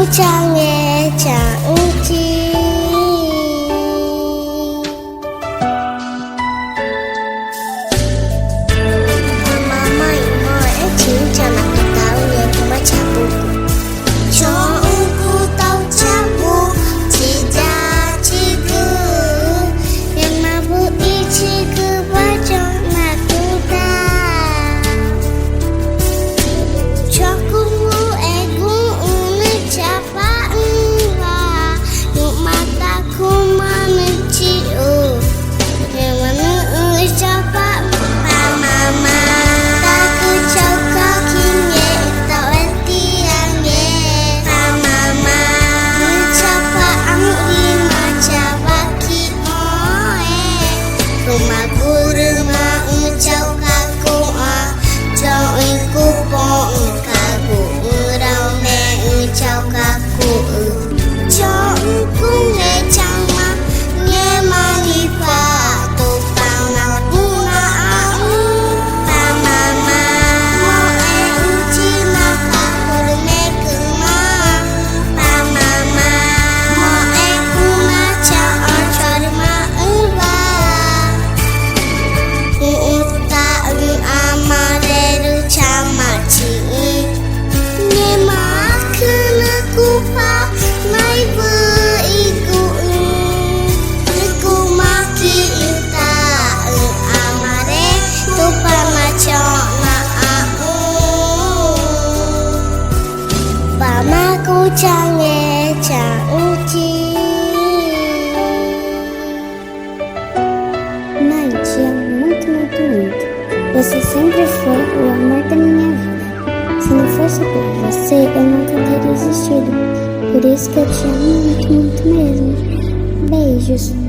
장에 장지 Mama Imo cinta nak tahu ya cuma cabuku Congku tahu cabu Cija cigu Yang mabu icigu bajong nakuda Cokumu egu unu capa enggak Nuk mataku menciu Yang mana capa mama Taku cauka kinye tawel tiangye mama Capa ang lima capa ki oe Rumah guru ma ucau kaku Cau iku pong kaku Urau me ucau kaku Cau iku ne cama Nye manipa Tupang nang bunga au mama Moe uci naka Kurme kuma mama Moe kuma cau corma uba Uta amareru chamachi Nye makana kupa Mai bu iku Iku maki ita amare Tupa macho na au Pamaku cange cangci Mãe, te amo muito, muito, muito. Você sempre foi o amor da minha vida. Se não fosse por você, eu nunca teria existido. Por isso que eu te amo muito, muito mesmo. Beijos.